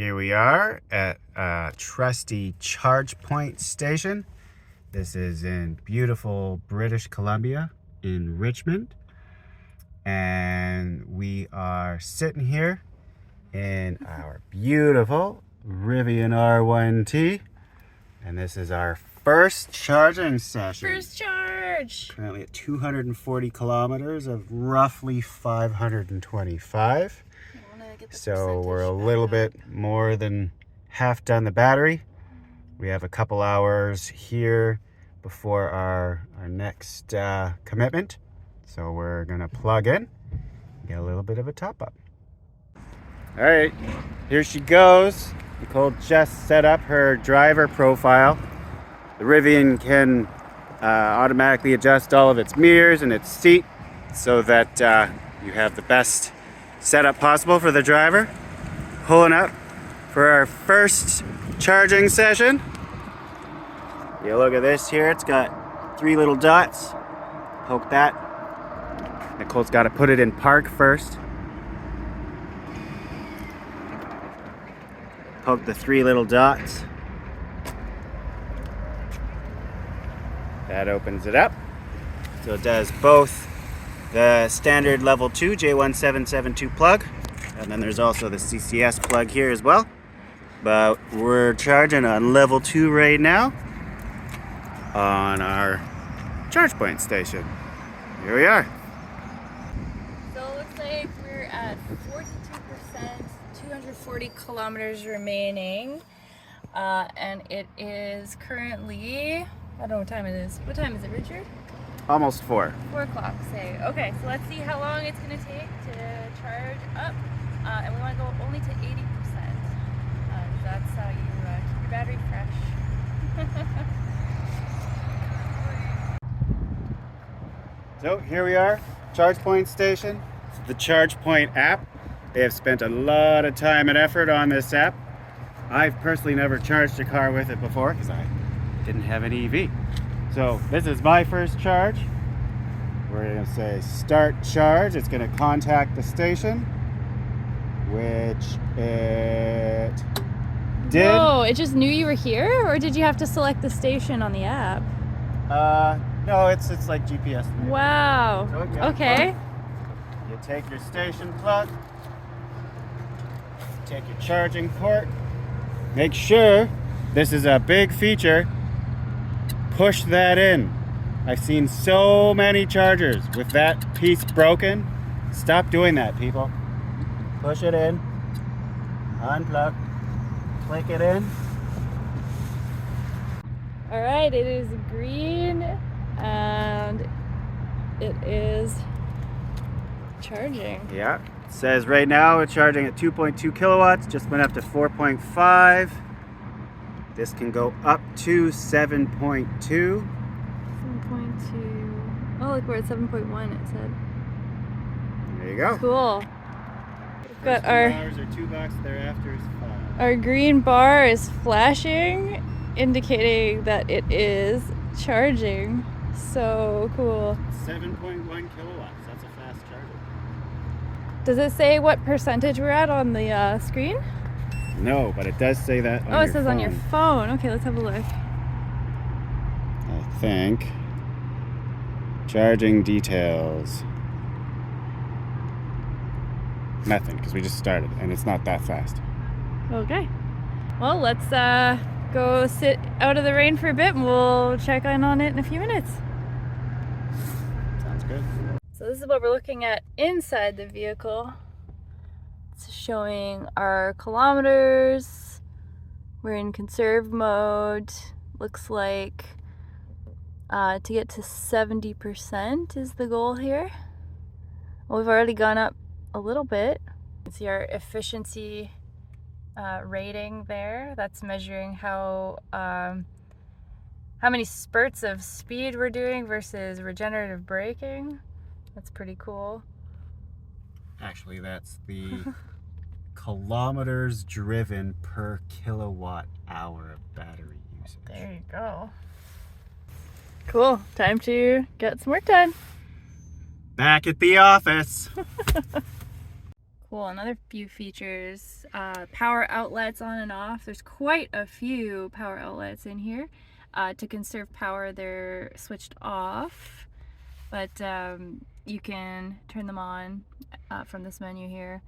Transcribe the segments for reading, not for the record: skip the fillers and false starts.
Here we are at a trusty charge point station. This is in beautiful British Columbia in Richmond. And we are sitting here in our beautiful Rivian R1T. And this is our first charging session. First charge! Currently at 240 kilometers of roughly 525. So we're a little bit more than half done the battery. We have a couple hours here before our next commitment. So we're gonna plug in, get a little bit of a top up. All right, here she goes. Nicole just set up her driver profile. The Rivian can automatically adjust all of its mirrors and its seat so that you have the best setup possible for the driver. Pulling up for our first charging session. You look at this here, it's got 3 little dots. Poke that. Nicole's got to put it in park first. Poke the 3 little dots. That opens it up. So it does both the standard level 2 J1772 plug, and then there's also the CCS plug here as well. But we're charging on level 2 right now on our charge point station. Here we are. So it looks like we're at 42%, 240 kilometers remaining, and it is currently, I don't know what time it is. What time is it, Richard? Almost 4. 4 o'clock, say. Okay, so let's see how long it's going to take to charge up. And we want to go only to 80%. That's how you keep your battery fresh. So here we are, charge point station. It's the Charge Point app. They have spent a lot of time and effort on this app. I've personally never charged a car with it before because I didn't have an EV. So this is my first charge. We're going to say start charge. It's going to contact the station, which it did. Whoa, it just knew you were here, or did you have to select the station on the app? No, it's like GPS. Wow. So okay. You take your station plug, take your charging port. Make sure, this is a big feature, push that in. I've seen so many chargers with that piece broken. Stop doing that, people. Push it in, unplug, click it in. All right, it is green and it is charging. Yeah, it says right now it's charging at 2.2 kilowatts, just went up to 4.5. This can go up to 7.2. 7.2. Oh, look, we're at 7.1, it said. There you go. Cool. We've got $2 or $2 thereafter is $5. Our green bar is flashing, indicating that it is charging. So cool. 7.1 kilowatts. That's a fast charger. Does it say what percentage we're at on the screen? No, but it does say that on Oh, it your says phone. on your phone. Okay, let's have a look. I think. Charging details. Nothing, because we just started, and it's not that fast. Okay. Well, let's go sit out of the rain for a bit, and we'll check in on it in a few minutes. Sounds good. So this is what we're looking at inside the vehicle. It's showing our kilometers. We're in conserve mode. Looks like to get to 70% is the goal here. Well, we've already gone up a little bit. You can see our efficiency rating there. That's measuring how many spurts of speed we're doing versus regenerative braking. That's pretty cool. Actually, that's the kilometers driven per kilowatt hour of battery usage. There you go. Cool. Time to get some work done. Back at the office. Cool. Another few features, power outlets on and off. There's quite a few power outlets in here. To conserve power, they're switched off, but you can turn them on from this menu here.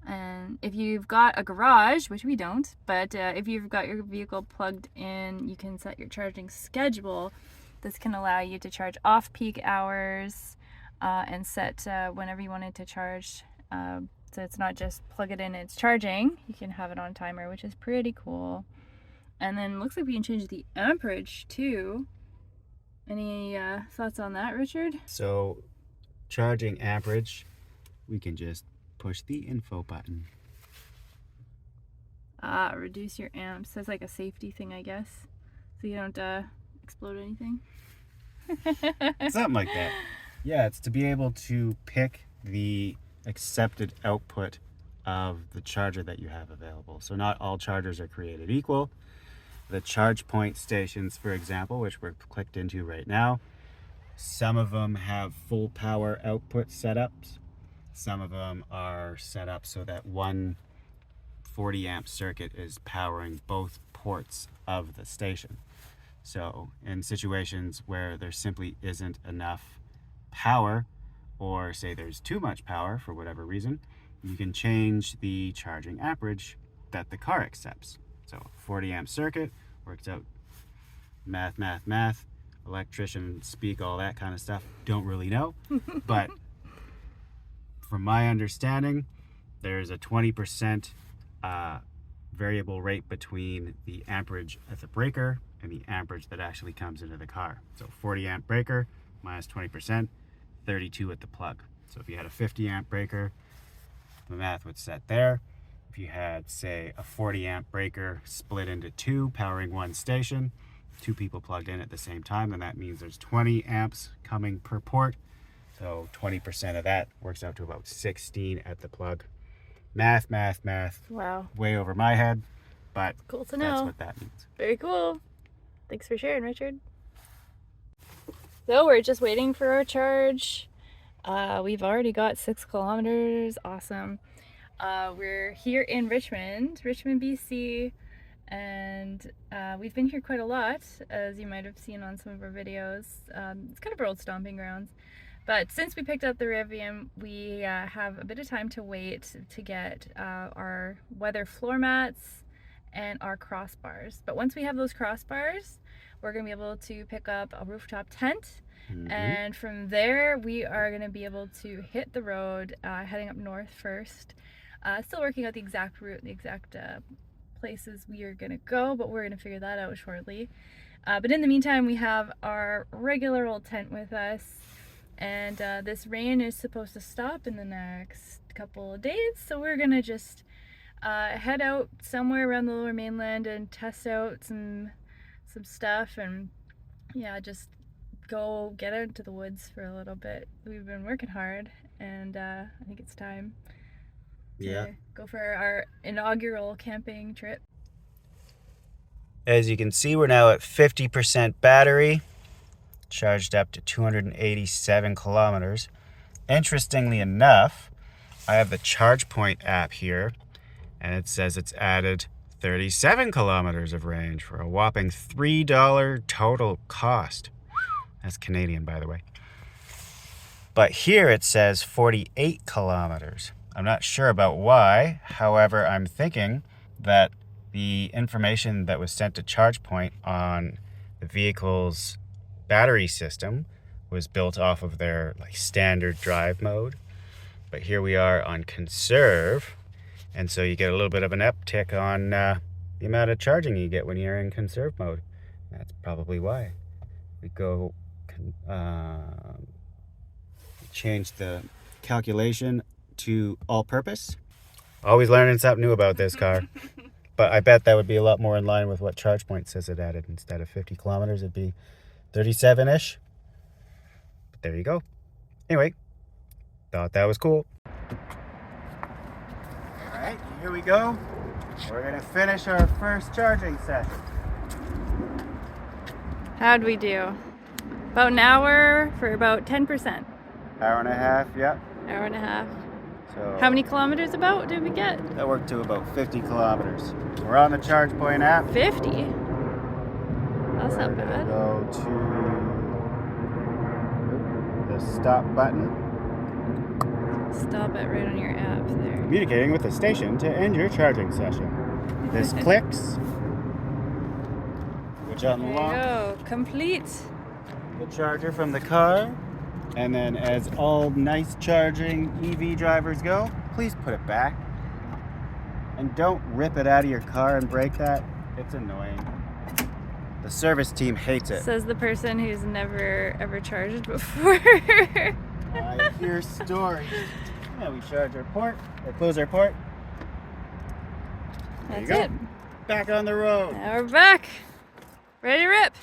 And if you've got a garage, which we don't, but if you've got your vehicle plugged in, you can set your charging schedule. This can allow you to charge off-peak hours and set whenever you want it to charge. So it's not just plug it in and it's charging. You can have it on timer, which is pretty cool. And then looks like we can change the amperage too. Any thoughts on that, Richard? So charging amperage, we can just push the info button. Reduce your amps. That's like a safety thing, I guess. So you don't explode anything. Something like that. Yeah, it's to be able to pick the accepted output of the charger that you have available. So not all chargers are created equal. The charge point stations, for example, which we're clicked into right now, some of them have full power output setups. Some of them are set up so that one 40 amp circuit is powering both ports of the station. So in situations where there simply isn't enough power, or say there's too much power for whatever reason, you can change the charging amperage that the car accepts. So 40 amp circuit works out. Math. Electricians speak all that kind of stuff. Don't really know. But from my understanding, there's a 20% variable rate between the amperage at the breaker and the amperage that actually comes into the car. So 40 amp breaker minus 20%, 32 at the plug. So if you had a 50 amp breaker, the math would set there. If you had, say, a 40 amp breaker split into two, powering one station, two people plugged in at the same time, then that means there's 20 amps coming per port. So 20% of that works out to about 16 at the plug. Math. Wow. Way over my head, but Cool to know. that's what that means. Very cool. Thanks for sharing, Richard. So we're just waiting for our charge. We've already got 6 kilometers. Awesome. We're here in Richmond, BC, and we've been here quite a lot, as you might have seen on some of our videos. It's kind of our old stomping grounds. But since we picked up the Rivian, we have a bit of time to wait to get our weather floor mats and our crossbars. But once we have those crossbars, we're going to be able to pick up a rooftop tent. And from there, we are going to be able to hit the road, heading up north first. Still working out the exact route, the exact places we are going to go, but we're going to figure that out shortly. But in the meantime, we have our regular old tent with us. And this rain is supposed to stop in the next couple of days, so we're gonna just head out somewhere around the Lower Mainland and test out some stuff, and yeah, just go get out into the woods for a little bit. We've been working hard, and I think it's time to go for our inaugural camping trip. As you can see, we're now at 50% battery. Charged up to 287 kilometers. Interestingly enough, I have the ChargePoint app here, and it says it's added 37 kilometers of range for a whopping $3 total cost. That's Canadian, by the way. But here it says 48 kilometers. I'm not sure about why. However, I'm thinking that the information that was sent to ChargePoint on the vehicle's battery system was built off of their standard drive mode, but here we are on conserve, and so you get a little bit of an uptick on the amount of charging you get when you're in conserve mode. That's probably why. We go change the calculation to all-purpose. Always learning something new about this car. But I bet that would be a lot more in line with what ChargePoint says it added. Instead of 50 kilometers, it'd be 37-ish. But there you go. Anyway, thought that was cool. Alright, here we go. We're gonna finish our first charging session. How'd we do? About an hour for about 10%. Hour and a half, yep. Hour and a half. So How many kilometers about did we get? that worked to about 50 kilometers. We're on the Charge Point app. 50? That's We're not gonna bad. go to the stop button. Stop it right on your app there. Communicating with the station to end your charging session. This clicks, which There you unlocks go. Complete. the charger from the car. And then, as all nice charging EV drivers go, please put it back. And don't rip it out of your car and break that. It's annoying. The service team hates it. Says the person who's never ever charged before. I hear stories. Yeah, we charge our port, or close our port. There you That's go. it. Back on the road. Now we're back. Ready to rip.